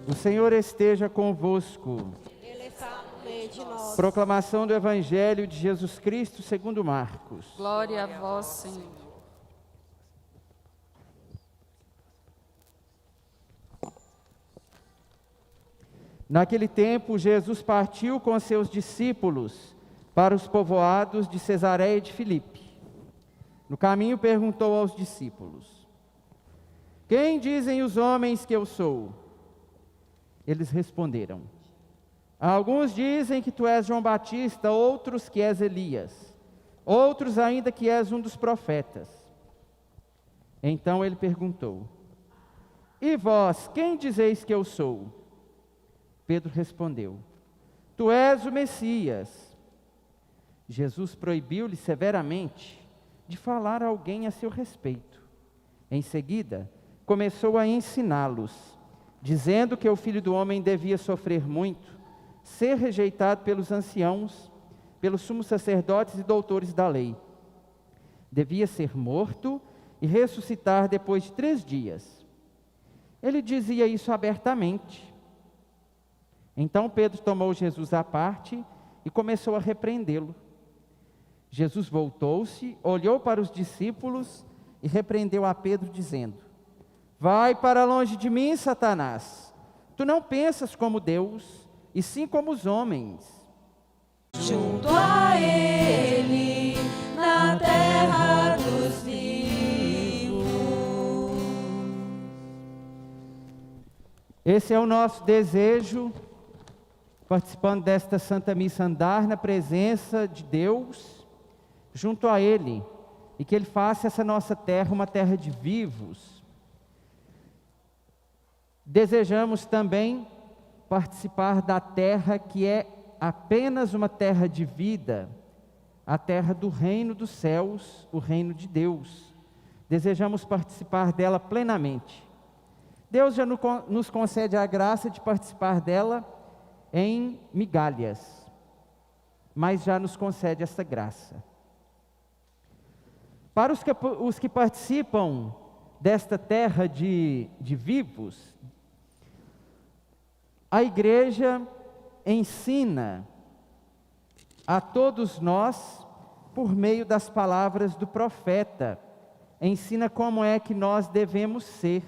O Senhor esteja convosco. Ele está no meio de nós. Proclamação do Evangelho de Jesus Cristo segundo Marcos. Glória a vós, Senhor. Naquele tempo, Jesus partiu com seus discípulos para os povoados de Cesareia de Filipe. No caminho perguntou aos discípulos: Quem dizem os homens que eu sou? Eles responderam: Alguns dizem que tu és João Batista, outros que és Elias, outros ainda que és um dos profetas. Então ele perguntou: E vós, quem dizeis que eu sou? Pedro respondeu: Tu és o Messias. Jesus proibiu-lhe severamente de falar a alguém a seu respeito. Em seguida, começou a ensiná-los, dizendo que o Filho do Homem devia sofrer muito, ser rejeitado pelos anciãos, pelos sumos sacerdotes e doutores da lei. Devia ser morto e ressuscitar depois de 3 dias. Ele dizia isso abertamente. Então Pedro tomou Jesus à parte e começou a repreendê-lo. Jesus voltou-se, olhou para os discípulos e repreendeu a Pedro, dizendo: Vai para longe de mim, Satanás. Tu não pensas como Deus, e sim como os homens. Junto a Ele, na terra dos vivos. Esse é o nosso desejo, participando desta Santa Missa, andar na presença de Deus, junto a Ele, e que Ele faça essa nossa terra uma terra de vivos. Desejamos também participar da terra que é apenas uma terra de vida, a terra do reino dos céus, o reino de Deus. Desejamos participar dela plenamente. Deus já nos concede a graça de participar dela em migalhas, mas já nos concede essa graça. Para os que participam desta terra de vivos, a igreja ensina a todos nós, por meio das palavras do profeta, ensina como é que nós devemos ser.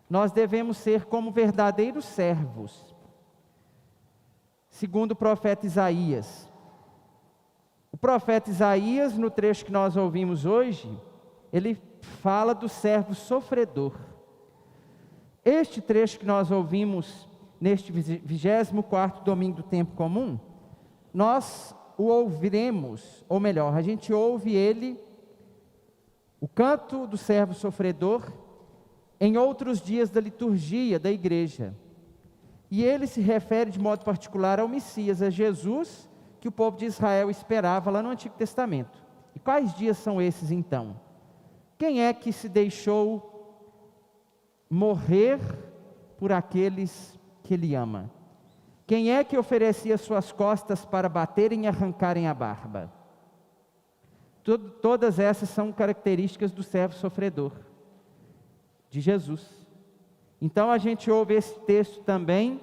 Nós devemos ser como verdadeiros servos, segundo o profeta Isaías. O profeta Isaías, no trecho que nós ouvimos hoje, ele fala do servo sofredor. Este trecho que nós ouvimos neste 24º domingo do tempo comum, nós o ouviremos, ou melhor, a gente ouve ele, o canto do servo sofredor, em outros dias da liturgia da igreja. E ele se refere de modo particular ao Messias, a Jesus, que o povo de Israel esperava lá no Antigo Testamento. E quais dias são esses então? Quem é que se deixou morrer por aqueles que ele ama? Quem é que oferecia suas costas para baterem e arrancarem a barba? Todas essas são características do servo sofredor, de Jesus. Então a gente ouve esse texto também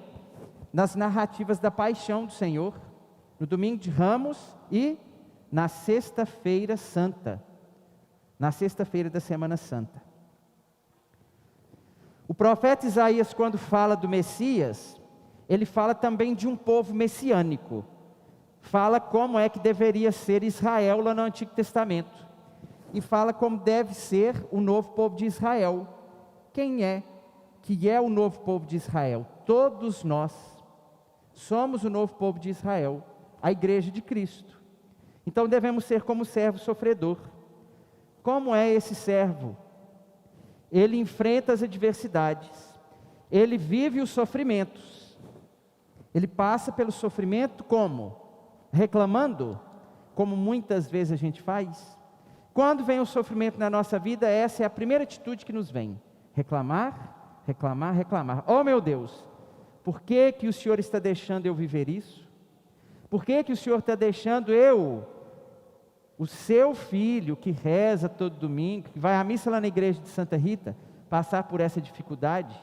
nas narrativas da paixão do Senhor, no domingo de Ramos e na sexta-feira santa, na sexta-feira da Semana Santa. O profeta Isaías, quando fala do Messias, ele fala também de um povo messiânico, fala como é que deveria ser Israel lá no Antigo Testamento, e fala como deve ser o novo povo de Israel. Quem é que é o novo povo de Israel? Todos nós somos o novo povo de Israel, a igreja de Cristo. Então devemos ser como o servo sofredor. Como é esse servo? Ele enfrenta as adversidades, ele vive os sofrimentos, ele passa pelo sofrimento como? Reclamando, como muitas vezes a gente faz. Quando vem o sofrimento na nossa vida, essa é a primeira atitude que nos vem: reclamar, reclamar, reclamar. Oh meu Deus, por que que o Senhor está deixando eu viver isso? Por que que o Senhor está deixando eu, o seu filho que reza todo domingo, que vai à missa lá na igreja de Santa Rita, passar por essa dificuldade?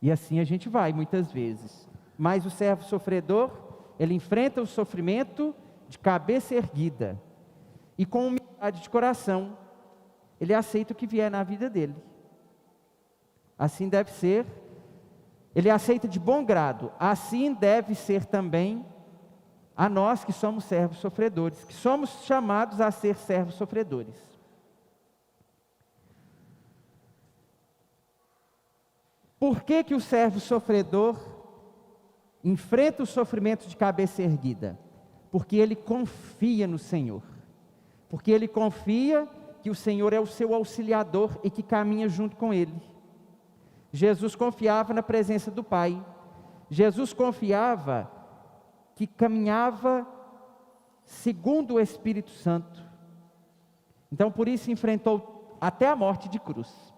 E assim a gente vai muitas vezes. Mas o servo sofredor, ele enfrenta o sofrimento de cabeça erguida e com humildade de coração. Ele aceita o que vier na vida dele. Assim deve ser. Ele aceita de bom grado. Assim deve ser também a nós que somos servos sofredores, que somos chamados a ser servos sofredores. Por que que o servo sofredor enfrenta o sofrimento de cabeça erguida? Porque ele confia no Senhor. Porque ele confia que o Senhor é o seu auxiliador e que caminha junto com ele. Jesus confiava na presença do Pai. Jesus confiava que caminhava segundo o Espírito Santo. Então, por isso, enfrentou até a morte de cruz.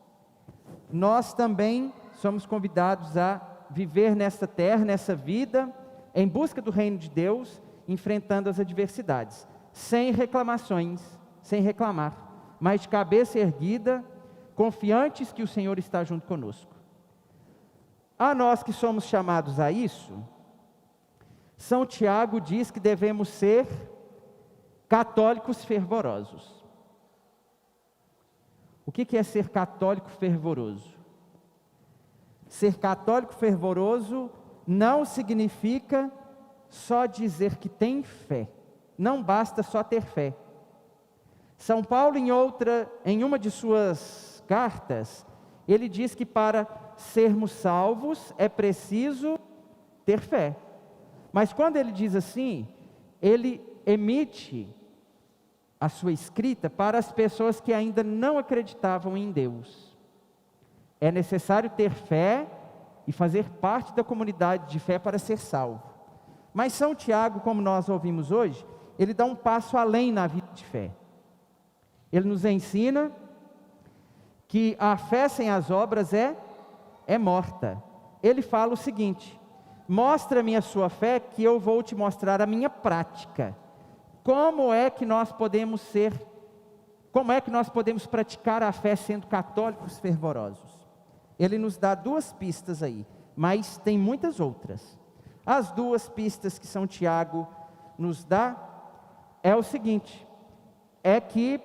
Nós também somos convidados a viver nessa terra, nessa vida, em busca do reino de Deus, enfrentando as adversidades, sem reclamações, sem reclamar, mas de cabeça erguida, confiantes que o Senhor está junto conosco. A nós que somos chamados a isso, São Tiago diz que devemos ser católicos fervorosos. O que é ser católico fervoroso? Ser católico fervoroso não significa só dizer que tem fé. Não basta só ter fé. São Paulo, em uma de suas cartas, ele diz que para sermos salvos é preciso ter fé. Mas quando ele diz assim, ele emite a sua escrita para as pessoas que ainda não acreditavam em Deus. É necessário ter fé e fazer parte da comunidade de fé para ser salvo. Mas São Tiago, como nós ouvimos hoje, ele dá um passo além na vida de fé. Ele nos ensina que a fé sem as obras é morta. Ele fala o seguinte: mostra-me a sua fé que eu vou te mostrar a minha prática. Como é que nós podemos praticar a fé sendo católicos fervorosos? Ele nos dá duas pistas aí, mas tem muitas outras. As duas pistas que São Tiago nos dá é o seguinte: é que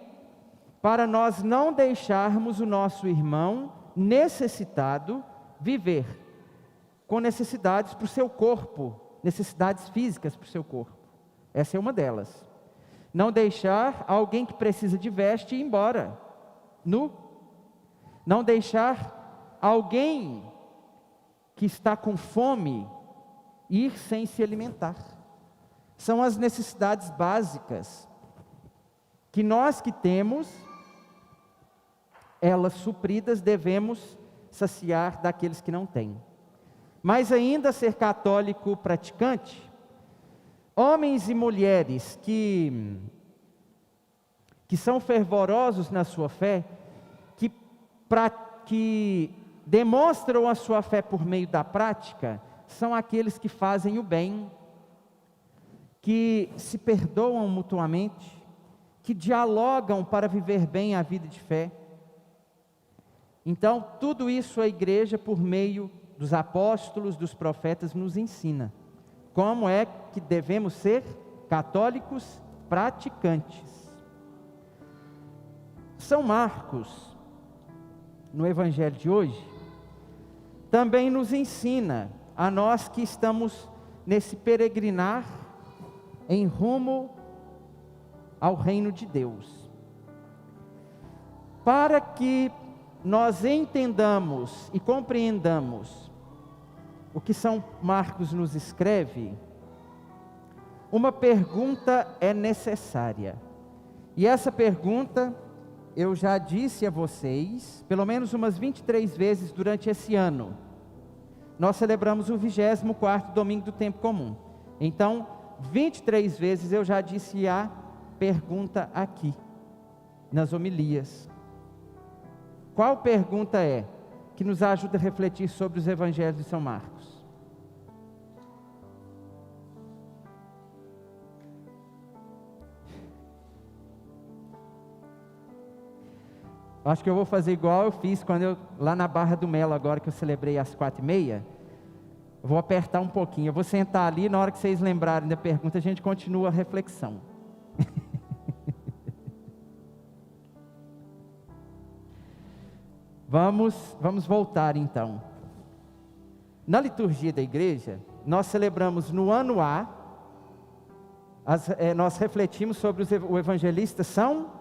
para nós não deixarmos o nosso irmão necessitado viver com necessidades para o seu corpo, necessidades físicas para o seu corpo. Essa é uma delas. Não deixar alguém que precisa de veste ir embora nu. Não deixar alguém que está com fome ir sem se alimentar. São as necessidades básicas que nós que temos, elas supridas, devemos saciar daqueles que não têm. Mas ainda ser católico praticante, homens e mulheres que são fervorosos na sua fé, que demonstram a sua fé por meio da prática, são aqueles que fazem o bem, que se perdoam mutuamente, que dialogam para viver bem a vida de fé. Então, tudo isso a igreja, por meio dos apóstolos, dos profetas, nos ensina. Como é que devemos ser católicos praticantes. São Marcos, no Evangelho de hoje, também nos ensina, a nós que estamos nesse peregrinar em rumo ao reino de Deus, para que nós entendamos e compreendamos o que São Marcos nos escreve, uma pergunta é necessária. E essa pergunta eu já disse a vocês, pelo menos umas 23 vezes durante esse ano. Nós celebramos o 24º domingo do tempo comum. Então, 23 vezes eu já disse a pergunta aqui, nas homilias. Qual pergunta é que nos ajuda a refletir sobre os evangelhos de São Marcos? Acho que eu vou fazer igual eu fiz lá na Barra do Melo, agora que eu celebrei às 4h30. Eu vou apertar um pouquinho. Eu vou sentar ali, na hora que vocês lembrarem da pergunta, a gente continua a reflexão. Vamos voltar então. Na liturgia da igreja, nós celebramos no ano A, nós refletimos sobre o evangelista São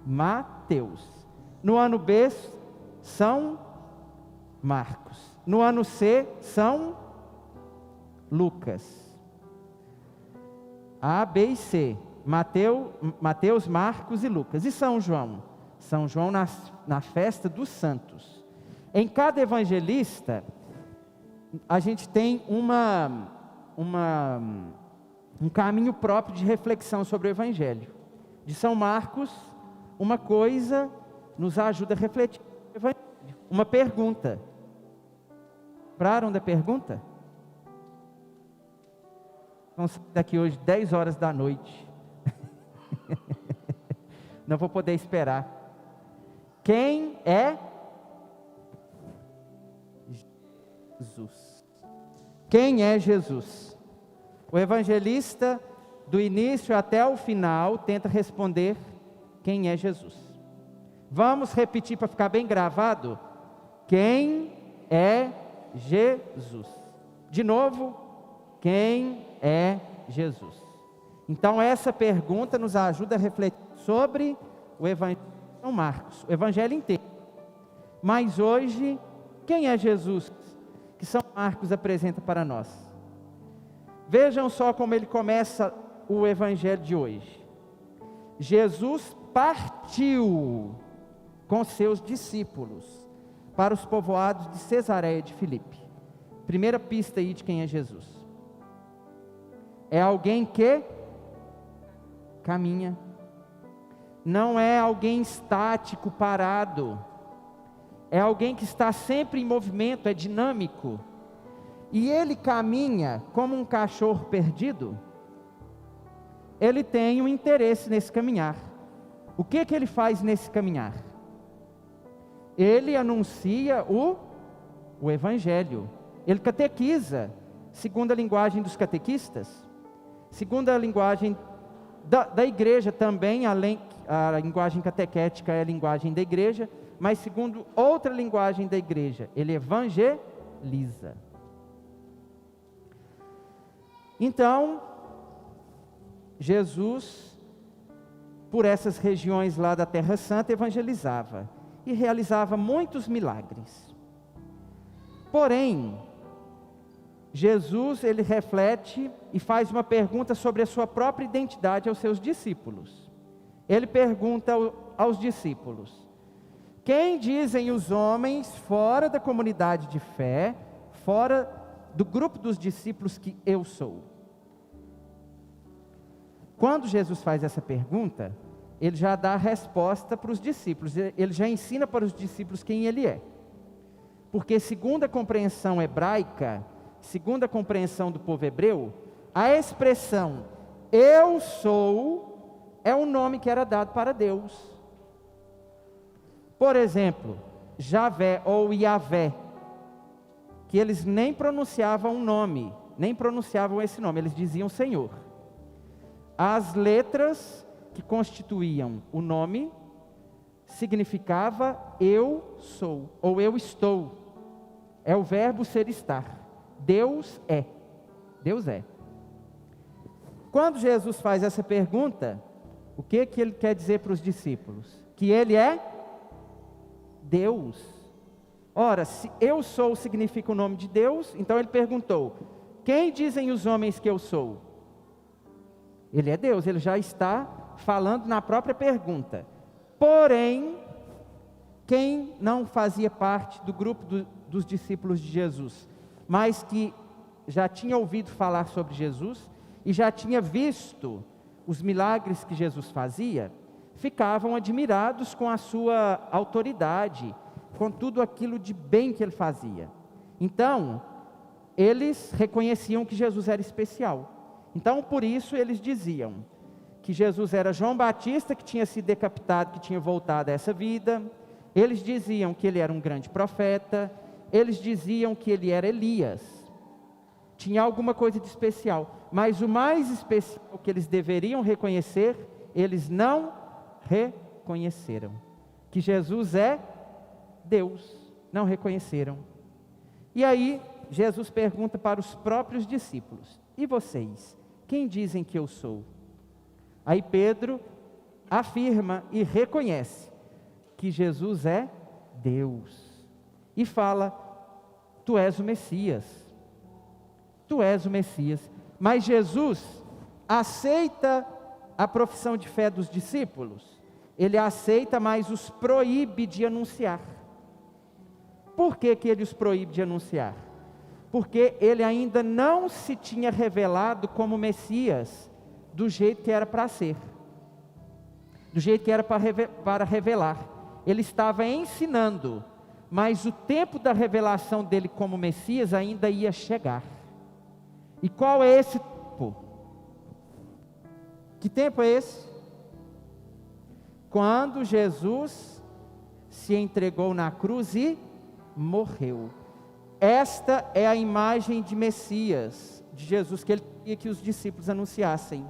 Mateus. No ano B, São Marcos. No ano C, São Lucas. A, B e C. Mateus, Marcos e Lucas. E São João? São João na festa dos santos. Em cada evangelista, a gente tem um caminho próprio de reflexão sobre o evangelho. De São Marcos, uma coisa nos ajuda a refletir sobre o evangelho. Uma pergunta. Lembraram da pergunta? Vamos sair daqui hoje 10 horas da noite. Não vou poder esperar. Quem é Jesus? Quem é Jesus? O evangelista, do início até o final, tenta responder quem é Jesus. Vamos repetir para ficar bem gravado? Quem é Jesus? De novo, quem é Jesus? Então essa pergunta nos ajuda a refletir sobre o evangelho de São Marcos, o evangelho inteiro. Mas hoje, quem é Jesus que São Marcos apresenta para nós? Vejam só como ele começa o evangelho de hoje. Jesus partiu com seus discípulos para os povoados de Cesareia de Filipe. Primeira pista aí de quem é Jesus. É alguém que caminha. Não é alguém estático, parado. É alguém que está sempre em movimento, é dinâmico. E ele caminha como um cachorro perdido. Ele tem um interesse nesse caminhar. O que ele faz nesse caminhar? Ele anuncia o evangelho. Ele catequiza, segundo a linguagem dos catequistas, segundo a linguagem da igreja também, além a linguagem catequética é a linguagem da igreja, mas segundo outra linguagem da igreja, ele evangeliza. Então, Jesus, por essas regiões lá da Terra Santa, evangelizava e realizava muitos milagres. Porém, Jesus, ele reflete e faz uma pergunta sobre a sua própria identidade aos seus discípulos. Ele pergunta aos discípulos: quem dizem os homens fora da comunidade de fé, fora do grupo dos discípulos que eu sou? Quando Jesus faz essa pergunta, ele já dá a resposta para os discípulos, ele já ensina para os discípulos quem ele é. Porque segundo a compreensão hebraica, segundo a compreensão do povo hebreu, a expressão eu sou é um nome que era dado para Deus. Por exemplo, Javé ou Yavé, que eles nem pronunciavam o nome, nem pronunciavam esse nome, eles diziam Senhor. As letras que constituíam o nome significava eu sou, ou eu estou. É o verbo ser estar. Deus é. Deus é. Quando Jesus faz essa pergunta, o que ele quer dizer para os discípulos? Que ele é Deus. Ora, se eu sou significa o nome de Deus, então ele perguntou: quem dizem os homens que eu sou? Ele é Deus, ele já está falando na própria pergunta. Porém, quem não fazia parte do grupo dos discípulos de Jesus, mas que já tinha ouvido falar sobre Jesus e já tinha visto os milagres que Jesus fazia, ficavam admirados com a sua autoridade, com tudo aquilo de bem que ele fazia. Então, eles reconheciam que Jesus era especial. Então, por isso eles diziam: que Jesus era João Batista, que tinha sido decapitado, que tinha voltado a essa vida. Eles diziam que ele era um grande profeta. Eles diziam que ele era Elias. Tinha alguma coisa de especial. Mas o mais especial que eles deveriam reconhecer, eles não reconheceram. Que Jesus é Deus. Não reconheceram. E aí, Jesus pergunta para os próprios discípulos: e vocês, quem dizem que eu sou? Aí Pedro afirma e reconhece que Jesus é Deus. E fala: tu és o Messias. Tu és o Messias. Mas Jesus aceita a profissão de fé dos discípulos. Ele aceita, mas os proíbe de anunciar. Por que que ele os proíbe de anunciar? Porque ele ainda não se tinha revelado como Messias do jeito que era para ser, do jeito que era para revelar. Ele estava ensinando, mas o tempo da revelação dele como Messias ainda ia chegar. E qual é esse tempo? Que tempo é esse? Quando Jesus se entregou na cruz e morreu. Esta é a imagem de Messias, de Jesus, que ele queria que os discípulos anunciassem.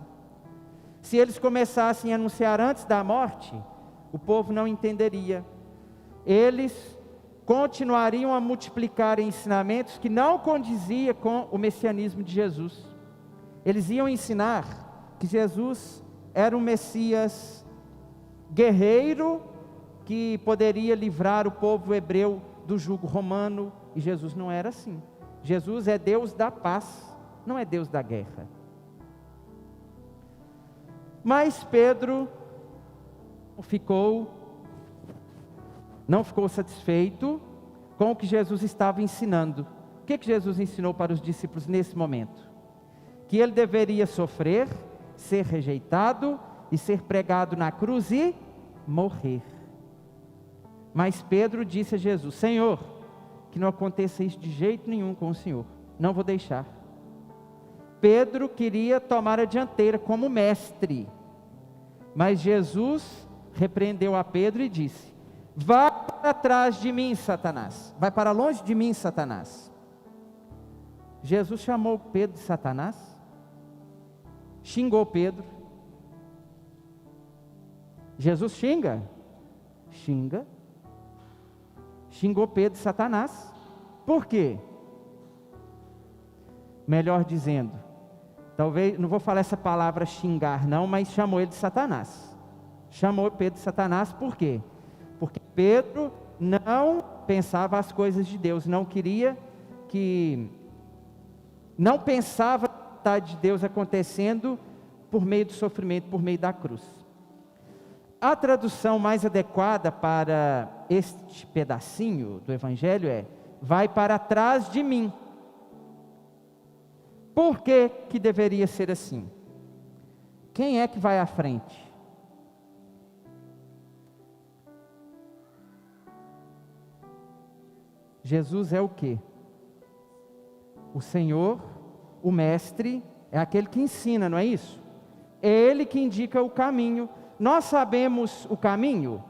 Se eles começassem a anunciar antes da morte, o povo não entenderia. Eles continuariam a multiplicar ensinamentos que não condizia com o messianismo de Jesus. Eles iam ensinar que Jesus era um Messias guerreiro, que poderia livrar o povo hebreu do jugo romano, e Jesus não era assim. Jesus é Deus da paz, não é Deus da guerra. Mas Pedro não ficou satisfeito com o que Jesus estava ensinando. O que Jesus ensinou para os discípulos nesse momento? Que ele deveria sofrer, ser rejeitado e ser pregado na cruz e morrer. Mas Pedro disse a Jesus: Senhor, que não aconteça isso de jeito nenhum com o Senhor, não vou deixar. Pedro queria tomar a dianteira como mestre, mas Jesus repreendeu a Pedro e disse: vá para trás de mim, Satanás, vai para longe de mim, Satanás. Jesus chamou Pedro de Satanás, xingou Pedro. Jesus xinga? Xinga. Xingou Pedro de Satanás. Por quê? Melhor dizendo, talvez, não vou falar essa palavra xingar não, mas chamou ele de Satanás. Chamou Pedro de Satanás por quê? Porque Pedro não pensava as coisas de Deus, não pensava a vontade de Deus acontecendo por meio do sofrimento, por meio da cruz. A tradução mais adequada para este pedacinho do Evangelho é: vai para trás de mim. Por que que deveria ser assim? Quem é que vai à frente? Jesus é o quê? O Senhor, o Mestre, é aquele que ensina, não é isso? É Ele que indica o caminho. Nós sabemos o caminho?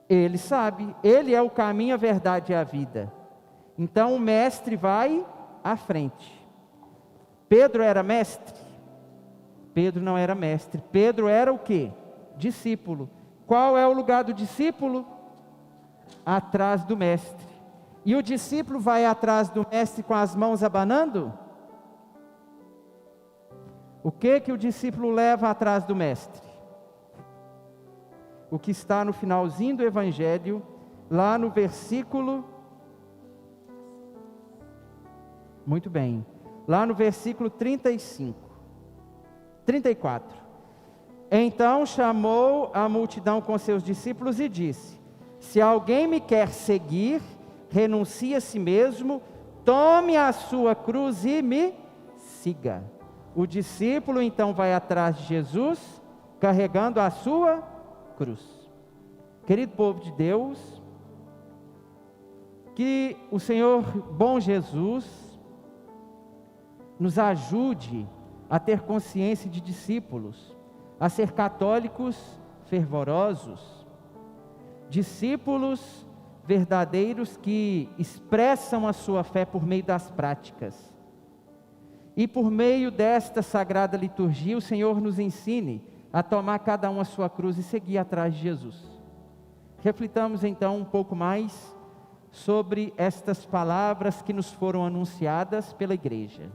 Ele sabe, Ele é o caminho, a verdade e a vida. Então o Mestre vai à frente. Pedro era mestre? Pedro não era mestre. Pedro era o quê? Discípulo. Qual é o lugar do discípulo? Atrás do mestre. E o discípulo vai atrás do mestre com as mãos abanando? O que o discípulo leva atrás do mestre? O que está no finalzinho do Evangelho, lá no versículo... Muito bem. Lá no versículo 34. Então chamou a multidão com seus discípulos e disse: se alguém me quer seguir, renuncie a si mesmo, tome a sua cruz e me siga. O discípulo então vai atrás de Jesus, carregando a sua cruz. Querido povo de Deus, que o Senhor bom Jesus nos ajude a ter consciência de discípulos, a ser católicos fervorosos, discípulos verdadeiros que expressam a sua fé por meio das práticas. E por meio desta sagrada liturgia, o Senhor nos ensine a tomar cada um a sua cruz e seguir atrás de Jesus. Reflitamos então um pouco mais sobre estas palavras que nos foram anunciadas pela igreja.